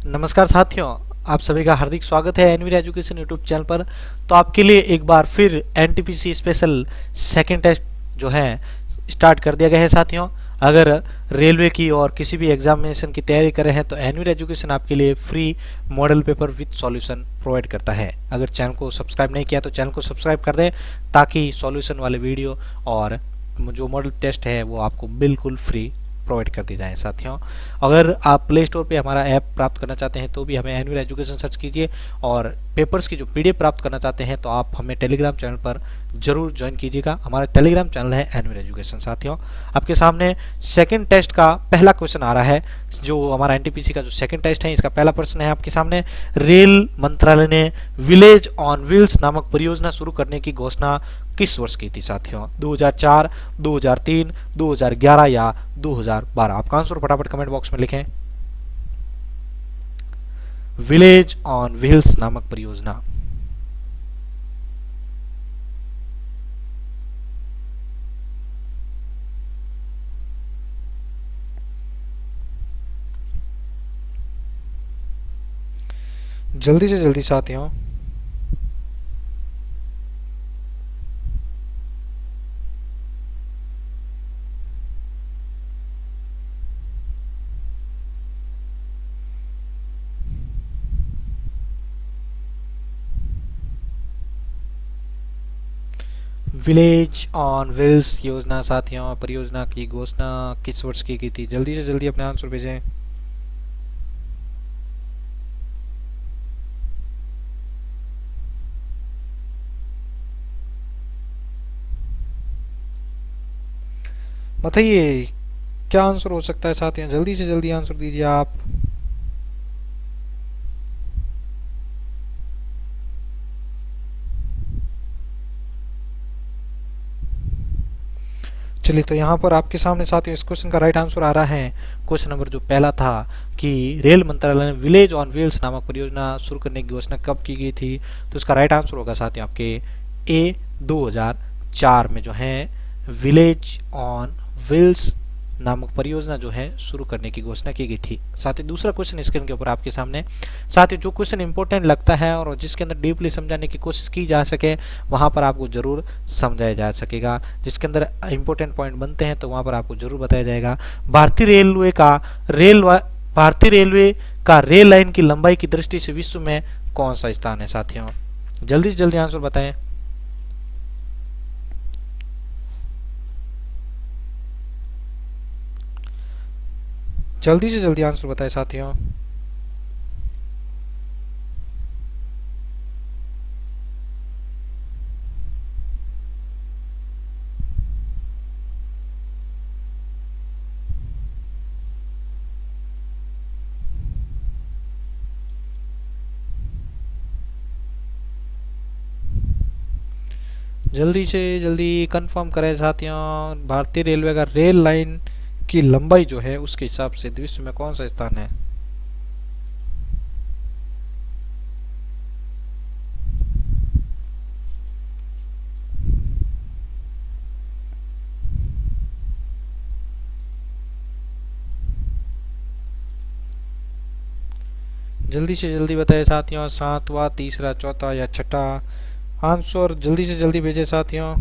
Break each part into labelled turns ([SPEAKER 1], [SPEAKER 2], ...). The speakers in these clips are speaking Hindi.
[SPEAKER 1] नमस्कार साथियों, आप सभी का हार्दिक स्वागत है एनवीआर एजुकेशन यूट्यूब चैनल पर। तो आपके लिए एक बार फिर एनटीपीसी स्पेशल सेकंड टेस्ट जो है स्टार्ट कर दिया गया है साथियों। अगर रेलवे की और किसी भी एग्जामिनेशन की तैयारी कर रहे हैं तो एनवीआर एजुकेशन आपके लिए free model paper with solution provide करता है। अगर चैनल को सब्सक्राइब नहीं किया तो चैनल को सब्सक्राइब कर दें ताकि सॉल्यूशन वाले वीडियो और जो मॉडल टेस्ट है वो आपको बिल्कुल फ्री प्रोवाइड कर दी जाए साथियों। अगर आप प्ले स्टोर पे हमारा ऐप प्राप्त करना चाहते हैं तो भी हमें एनवीआर एजुकेशन सर्च कीजिए, और पेपर्स की जो पीडीएफ प्राप्त करना चाहते हैं तो आप हमें टेलीग्राम चैनल पर जरूर ज्वाइन कीजिएगा। हमारा टेलीग्राम चैनल है एनवीआर एजुकेशन साथियों। आपके सामने सेकंड टेस्ट का पहला क्वेश्चन आ रहा है। जो हमारा एनटीपीसी का जो सेकंड टेस्ट है इसका पहला प्रश्न है आपके सामने। रेल मंत्रालय ने विलेज ऑन व्हील्स नामक परियोजना शुरू करने की घोषणा किस वर्ष की थी साथियों? 2004, 2003, 2011 या 2012? आपका आंसर फटाफट कमेंट बॉक्स में लिखें। विलेज ऑन व्हील्स नामक परियोजना जल्दी से जल्दी साथियों। विलेज ऑन व्हील्स योजना साथियों, परियोजना की घोषणा किस वर्ष की गई थी? जल्दी से जल्दी अपने आंसर भेजें। बताइए क्या आंसर हो सकता है साथियों? जल्दी से जल्दी आंसर दीजिए आप। चलिए, तो यहाँ पर आपके सामने साथियों इस क्वेश्चन का राइट आंसर आ रहा है। क्वेश्चन नंबर जो पहला था कि रेल मंत्रालय ने विलेज ऑन व्हील्स नामक परियोजना शुरू करने की घोषणा कब की गई थी, तो इसका राइट आंसर होगा साथियों आपके ए 2004 में जो है विलेज ऑन व्हील्स नामक परियोजना जो है शुरू करने की घोषणा की गई थी। साथियों दूसरा क्वेश्चन स्क्रीन के ऊपर आपके सामने। साथियों जो क्वेश्चन इंपॉर्टेंट लगता है और जिसके अंदर डीपली समझाने की कोशिश की जा सके वहां पर आपको जरूर समझाया जा सकेगा। जिसके अंदर इंपॉर्टेंट पॉइंट बनते हैं तो वहां पर आपको जरूर बताया जाएगा। भारतीय रेलवे का रेल लाइन की लंबाई की दृष्टि से विश्व में कौन सा स्थान है साथियों? जल्दी से जल्दी आंसर बताएं। जल्दी से जल्दी आंसर बताएं साथियों। जल्दी से जल्दी कंफर्म करें साथियों। भारतीय रेलवे का रेल लाइन की लंबाई जो है उसके हिसाब से विश्व में कौन सा स्थान है? जल्दी से जल्दी बताएं साथियों। सातवां, तीसरा, चौथा या छठा आंसर जल्दी से जल्दी भेजें साथियों।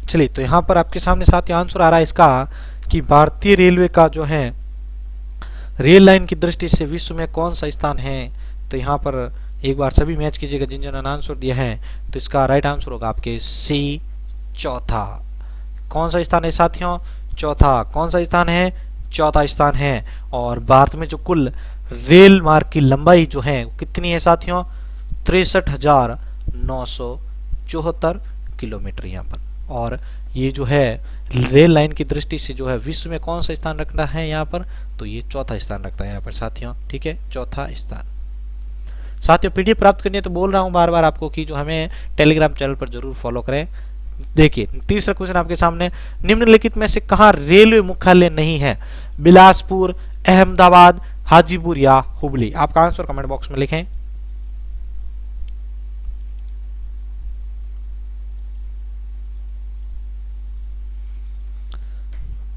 [SPEAKER 1] चलिए, तो यहाँ पर आपके सामने साथियों आंसर आ रहा है इसका कि भारतीय रेलवे का जो है रेल लाइन की दृष्टि से विश्व में कौन सा स्थान है। तो यहाँ पर एक बार सभी मैच कीजिएगा जिन जिन्होंने आंसर दिया है। तो इसका राइट आंसर होगा आपके सी, चौथा। कौन सा स्थान है साथियों? चौथा। कौन सा स्थान है? चौथा स्थान है। और भारत में जो कुल रेल मार्ग की लंबाई जो है कितनी है साथियों? 63,974 किलोमीटर यहाँ पर। और ये जो है रेल लाइन की दृष्टि से जो है विश्व में कौन सा स्थान रखता है यहाँ पर? तो ये चौथा स्थान रखता है यहाँ पर साथियों। ठीक है, चौथा स्थान। साथियों पीडीएफ प्राप्त करनी है तो बोल रहा हूँ बार बार आपको कि जो हमें टेलीग्राम चैनल पर जरूर फॉलो करें। देखिए तीसरा क्वेश्चन आपके सामने। निम्नलिखित में से कहाँ रेलवे मुख्यालय नहीं है? बिलासपुर, अहमदाबाद, हाजीपुर या हुबली? आपका आंसर कमेंट बॉक्स में लिखें।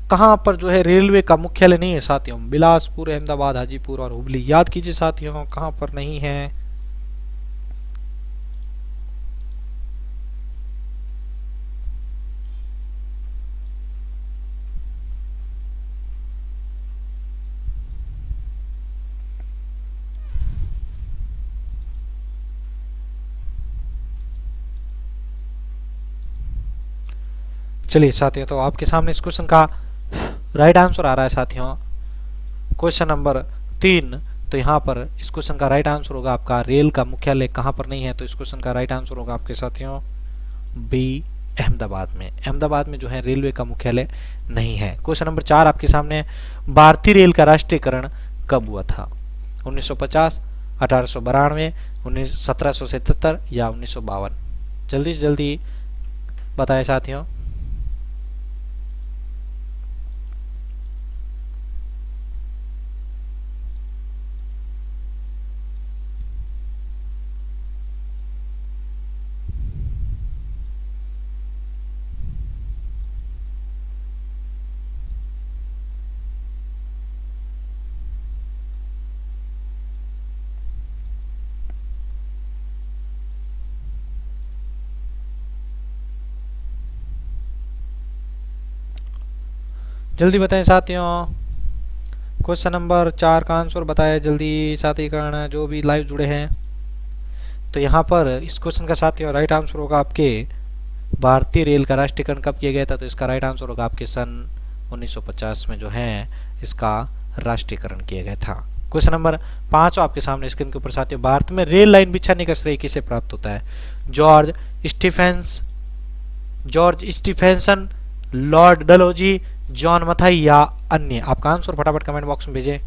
[SPEAKER 1] कहाँ पर जो है रेलवे का मुख्यालय नहीं है साथियों? बिलासपुर, अहमदाबाद, हाजीपुर और हुबली। याद कीजिए साथियों, कहाँ पर नहीं है? चलिए साथियों, तो आपके सामने इस क्वेश्चन का राइट आंसर आ रहा है साथियों, क्वेश्चन नंबर 3। तो यहाँ पर इस क्वेश्चन का राइट आंसर होगा आपका रेल का मुख्यालय कहाँ पर नहीं है? तो इस क्वेश्चन का राइट आंसर होगा आपके साथियों बी, अहमदाबाद में। अहमदाबाद में जो है रेलवे का मुख्यालय नहीं है। क्वेश्चन नंबर 4 आपके सामने, भारतीय रेल का राष्ट्रीयकरण कब हुआ था? 1950, 1892, 1777 या 1952? जल्दी से जल्दी बताएं साथियों। जल्दी बताएं साथियों। क्वेश्चन नंबर 4 का आंसर बताएं जल्दी साथीगण, जो भी लाइव जुड़े हैं। तो यहाँ पर इस क्वेश्चन का साथियों राइट आंसर होगा आपके भारतीय रेल का राष्ट्रीयकरण कब किया गया था? तो इसका राइट आंसर होगा आपके सन 1950 में जो है इसका राष्ट्रीयकरण किया गया था। क्वेश्चन नंबर 5 आपके सामने स्क्रीन के ऊपर साथियों, भारत में रेल लाइन बिछाने का श्रेय किसे प्राप्त होता है? George Stephenson, Lord Dalhousie, John Mathai या अन्य? आपका आंसर फटाफट कमेंट बॉक्स में भेजें।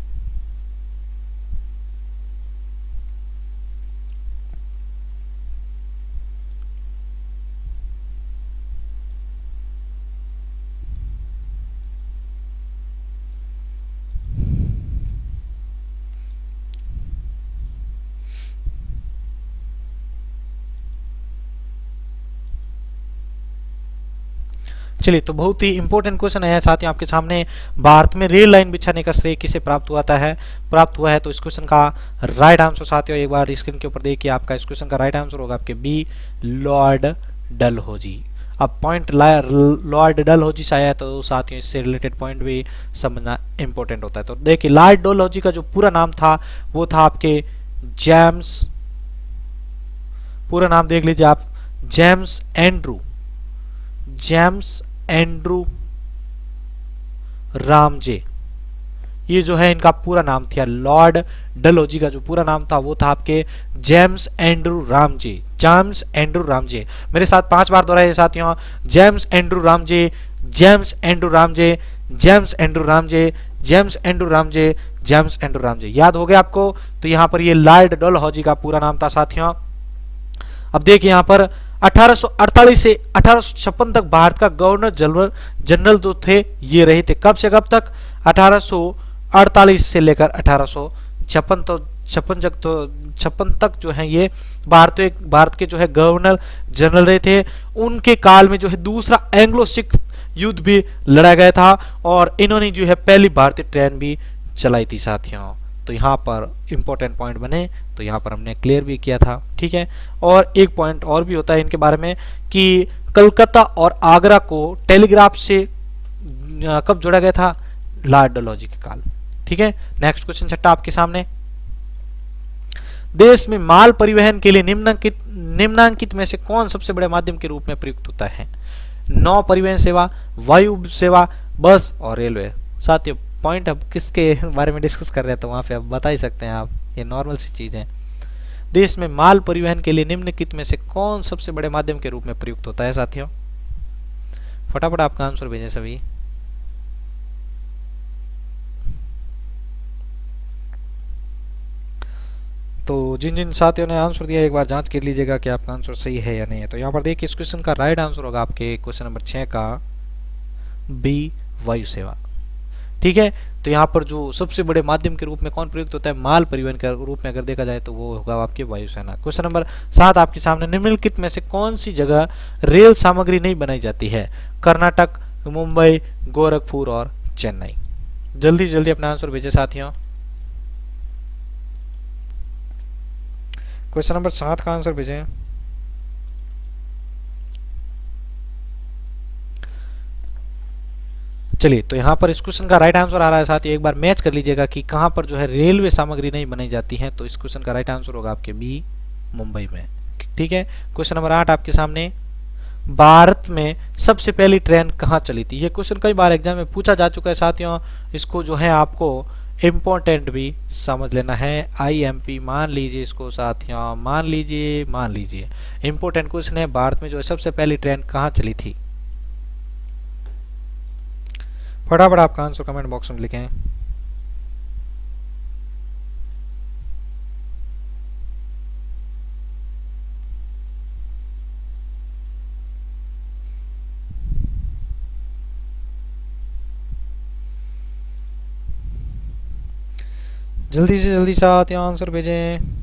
[SPEAKER 1] चलिए, तो बहुत ही इंपॉर्टेंट क्वेश्चन है साथियों आपके सामने, भारत में रेल लाइन बिछाने का श्रेय किसे प्राप्त हुआ है? तो इस क्वेश्चन का राइट आंसर साथियों एक बार स्क्रीन के ऊपर देखिए, आपका इस क्वेश्चन का राइट आंसर होगा आपके बी, लॉर्ड डलहौजी। अब पॉइंट लॉर्ड डलहौजी से आया है तो साथियों इससे रिलेटेड पॉइंट भी समझना इंपॉर्टेंट होता है। तो देखिए, लॉर्ड डलहौजी का जो पूरा नाम था वो था आपके जेम्स, पूरा नाम देख लीजिए आप, जेम्स एंड्रू रामजे, ये जो है इनका पूरा नाम था। लॉर्ड डलहौजी का जो पूरा नाम था वो था आपके जेम्स एंड्रू रामजे। मेरे साथ 5 बार दोहराइए साथियों, James Andrew Ramsay, James Andrew Ramsay, James Andrew Ramsay, James Andrew Ramsay, James Andrew Ramsay. याद हो गया आपको? तो यहाँ पर ये लॉर्ड डलहौजी का पूरा नाम था साथियों। अब देखिए यहाँ पर 1848 से 1856 तक भारत का गवर्नर जनरल जो थे ये रहे थे। कब से कब तक? 1848 से लेकर 1856 तक जो है ये भारत के जो है गवर्नर जनरल रहे थे। उनके काल में जो है दूसरा एंग्लो सिख युद्ध भी लड़ा गया था और इन्होंने जो है पहली भारतीय ट्रेन भी चलाई थी साथियों। तो यहाँ पर इंपॉर्टेंट पॉइंट बने, तो यहाँ पर हमने क्लियर भी किया था, ठीक है। और एक पॉइंट और भी होता है इनके बारे में कि कलकत्ता और आगरा को टेलीग्राफ से कब जोड़ा गया था? लॉर्ड डलहौजी के काल, ठीक है। नेक्स्ट क्वेश्चन छठा आपके सामने, देश में माल परिवहन के लिए निम्नांकित में से कौन सबसे बड़े माध्यम के रूप में प्रयुक्त होता है? नौ परिवहन सेवा, वायु सेवा, बस और रेलवे। साथियों पॉइंट अब किसके बारे में डिस्कस कर रहे हैं तो वहां पे आप बता ही सकते हैं आप, ये नॉर्मल सी चीज है। देश में माल परिवहन के लिए निम्नलिखित में से कौन सबसे बड़े माध्यम के रूप में प्रयुक्त होता है साथियों? फटाफट आपका आंसर भेजें सभी। तो जिन जिन साथियों ने आंसर दिया एक बार जांच कर लीजिएगा कि आपका आंसर सही है या नहीं है। तो यहाँ पर देखिए इस क्वेश्चन का राइट आंसर होगा आपके क्वेश्चन नंबर 6 का बी, वायु सेवा, ठीक है। तो यहाँ पर जो सबसे बड़े माध्यम के रूप में कौन प्रयुक्त होता है माल परिवहन के रूप में अगर देखा जाए तो वो होगा आपकी वायुसेना। क्वेश्चन नंबर 7 आपके सामने, निम्नलिखित में से कौन सी जगह रेल सामग्री नहीं बनाई जाती है? कर्नाटक, मुंबई, गोरखपुर और चेन्नई। जल्दी से जल्दी अपना आंसर भेजे साथियों। क्वेश्चन नंबर 7 का आंसर भेजें। चलिए, तो यहाँ पर इस क्वेश्चन का राइट आंसर आ रहा है साथियों, एक बार मैच कर लीजिएगा कि कहाँ पर जो है रेलवे सामग्री नहीं बनाई जाती है। तो इस क्वेश्चन का राइट आंसर होगा आपके बी, मुंबई में। ठीक है, क्वेश्चन नंबर 8 आपके सामने, भारत में सबसे पहली ट्रेन कहाँ चली थी। ये क्वेश्चन कई बार एग्जाम में पूछा जा चुका है साथियों, इसको जो है आपको इम्पोर्टेंट भी समझ लेना है। IMP मान लीजिए इसको साथियों, मान लीजिए इम्पोर्टेंट क्वेश्चन है। भारत में जो है सबसे पहली ट्रेन कहाँ चली थी। फटाफट आपका आंसर कमेंट बॉक्स में लिखें। जल्दी से जल्दी साथियों आंसर भेजें।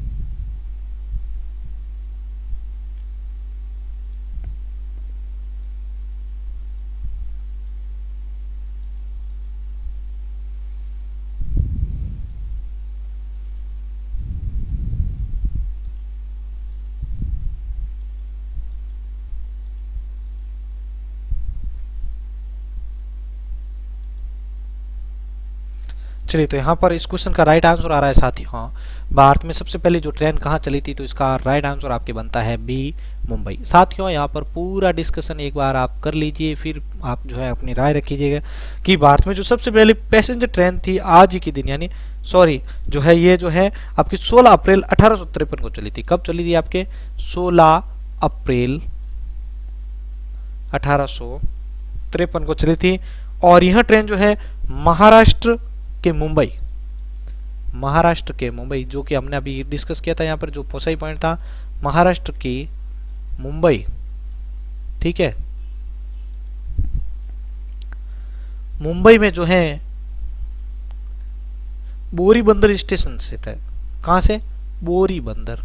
[SPEAKER 1] चलिए, तो यहाँ पर इस क्वेश्चन का राइट आंसर आ रहा है साथियों, भारत में सबसे पहले जो ट्रेन कहाँ चली थी। तो इसका राइट आंसर आपके बनता है बी, मुंबई। साथियों यहाँ पर पूरा डिस्कशन एक बार आप कर लीजिए, फिर आप जो है अपनी राय रखिएगा कि भारत में जो सबसे पहले पैसेंजर ट्रेन थी आज ही के दिन, यानी सॉरी जो है ये जो है आपकी 16 अप्रैल 1853 को चली थी। कब चली थी आपके 16 अप्रैल 1853 को चली थी। और यह ट्रेन जो है महाराष्ट्र के मुंबई, जो कि हमने अभी डिस्कस किया था, यहाँ पर जो सही पॉइंट था महाराष्ट्र की मुंबई। ठीक है, मुंबई में जो है बोरीबंदर स्टेशन से था। कहां से? बोरीबंदर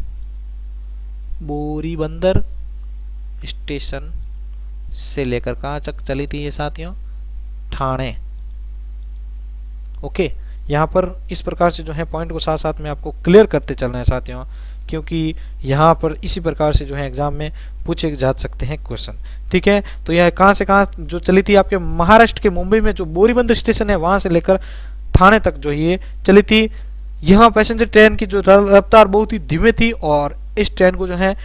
[SPEAKER 1] स्टेशन से लेकर कहां तक चली थी ये साथियों? ठाणे। ओके, यहाँ पर इस प्रकार से जो है पॉइंट को साथ साथ में आपको क्लियर करते चलना है साथियों, क्योंकि यहाँ पर इसी प्रकार से जो है एग्जाम में पूछे जा सकते हैं क्वेश्चन। ठीक है, तो यह कहाँ से कहाँ जो चली थी आपके महाराष्ट्र के मुंबई में जो बोरीबंदर स्टेशन है वहां से लेकर ठाणे तक जो ये चली थी। यहाँ पैसेंजर ट्रेन की जो रफ्तार बहुत ही धीमी थी और इस ट्रेन को जो है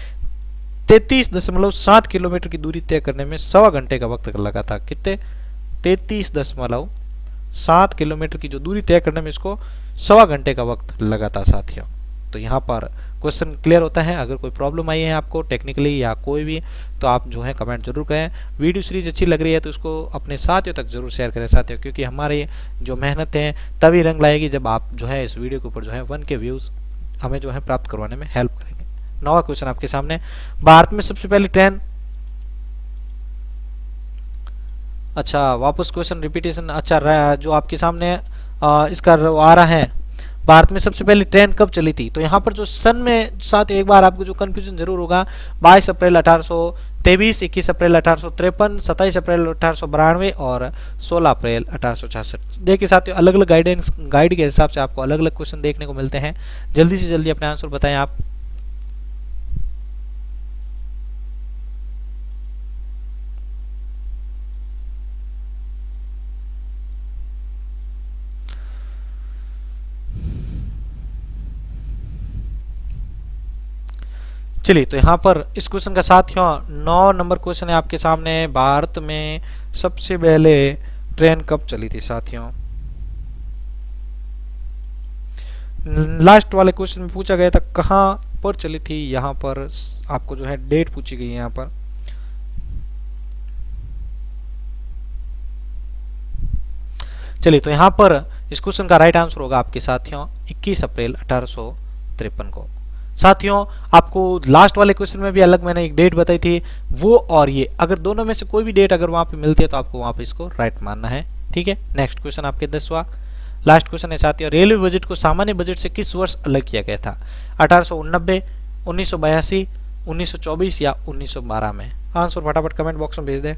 [SPEAKER 1] 33.7 किलोमीटर की दूरी तय करने में 1.25 घंटे का वक्त लगा था। कितने? 33.7 किलोमीटर की जो दूरी तय करने में इसको 1.25 घंटे का वक्त लगा था साथियों। तो यहाँ पर क्वेश्चन क्लियर होता है। अगर कोई प्रॉब्लम आई है आपको टेक्निकली या कोई भी, तो आप जो है कमेंट जरूर करें। वीडियो सीरीज अच्छी लग रही है तो इसको अपने साथियों तक जरूर शेयर करें साथियों, क्योंकि हमारी जो मेहनत है तभी रंग लाएगी जब आप जो है इस वीडियो के ऊपर जो है 1K व्यूज हमें जो है प्राप्त करवाने में हेल्प करेंगे। 9वां क्वेश्चन आपके सामने, भारत में सबसे पहली ट्रेन, अच्छा वापस क्वेश्चन रिपीटेशन, अच्छा जो आपके सामने इसका आ रहा है, भारत में सबसे पहली ट्रेन कब चली थी। तो यहाँ पर जो सन में साथ एक बार आपको जो कंफ्यूजन जरूर होगा, 22 अप्रैल 1823, 21 अप्रैल 1853, 27 अप्रैल 1892 और 16 अप्रैल 1866। देखिए साथियों, अलग अलग गाइड के हिसाब से आपको अलग अलग क्वेश्चन देखने को मिलते हैं। जल्दी से जल्दी अपने आंसर बताएं आप। चलिए, तो यहाँ पर इस क्वेश्चन का साथियों 9 नंबर क्वेश्चन है आपके सामने, भारत में सबसे पहले ट्रेन कब चली थी साथियों। लास्ट वाले क्वेश्चन में पूछा गया था कहाँ पर चली थी, यहाँ पर आपको जो है डेट पूछी गई है यहाँ पर। चलिए, तो यहाँ पर इस क्वेश्चन का राइट आंसर होगा आपके साथियों 21 अप्रैल 1853 को। साथियों, आपको लास्ट वाले क्वेश्चन में भी अलग मैंने एक डेट बताई थी, वो और ये अगर दोनों में से कोई भी डेट अगर वहां पे मिलती है तो आपको वहां पे इसको राइट मानना है। ठीक है, नेक्स्ट क्वेश्चन आपके 10वां लास्ट क्वेश्चन है साथियों, रेलवे बजट को सामान्य बजट से किस वर्ष अलग किया गया था? 1889, 1982, 1924 या 1912 में? आंसर फटाफट कमेंट बॉक्स में भेज दें।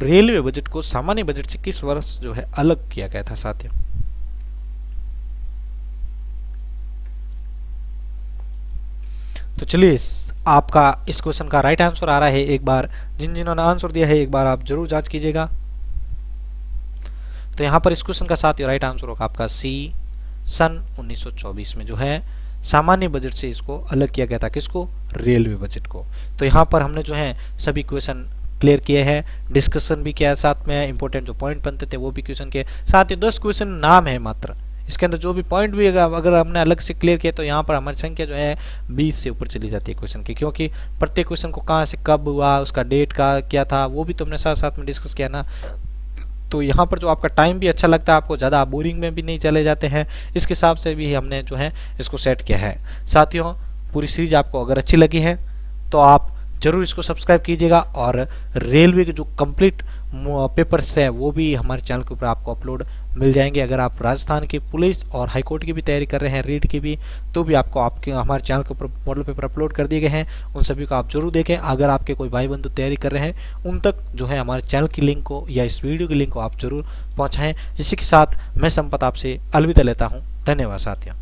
[SPEAKER 1] रेलवे बजट को सामान्य बजट से किस वर्ष जो है अलग किया गया था साथियों? तो चलिए आपका इस क्वेश्चन का राइट आंसर आ रहा है। एक बार जिन्होंने आंसर दिया है एक बार आप जरूर जांच कीजिएगा। तो यहाँ पर इस क्वेश्चन का साथ ही राइट आंसर होगा आपका सी, सन 1924 में जो है सामान्य बजट से इसको अलग किया गया था। किसको? रेलवे बजट को। तो यहाँ पर हमने जो है सभी क्वेश्चन क्लियर किए हैं, डिस्कशन भी किया, साथ में इंपॉर्टेंट जो पॉइंट बनते थे वो भी क्वेश्चन किए, साथ ही 10 क्वेश्चन नाम है मात्र, इसके अंदर जो भी पॉइंट भी अगर हमने अलग से क्लियर किया तो यहाँ पर हमारी संख्या जो है 20 से ऊपर चली जाती है क्वेश्चन की, क्योंकि प्रत्येक क्वेश्चन को कहाँ से कब हुआ, उसका डेट का क्या था, वो भी तुमने साथ साथ में डिस्कस किया ना। तो यहाँ पर जो आपका टाइम भी अच्छा लगता है, आपको ज़्यादा बोरिंग में भी नहीं चले जाते हैं, इसके हिसाब से भी हमने जो है इसको सेट किया है। साथियों, पूरी सीरीज आपको अगर अच्छी लगी है तो आप जरूर इसको सब्सक्राइब कीजिएगा, और रेलवे के जो कंप्लीट पेपर्स हैं वो भी हमारे चैनल के ऊपर आपको अपलोड मिल जाएंगे। अगर आप राजस्थान की पुलिस और हाईकोर्ट की भी तैयारी कर रहे हैं, रीड की भी, तो भी आपको आपके हमारे चैनल के ऊपर मॉडल पेपर अपलोड कर दिए गए हैं, उन सभी को आप जरूर देखें। अगर आपके कोई भाई बंधु तैयारी कर रहे हैं उन तक जो है हमारे चैनल की लिंक को या इस वीडियो की लिंक को आप जरूर पहुँचाएँ। इसी के साथ मैं संपत आपसे अलविदा लेता हूँ। धन्यवाद साथियों।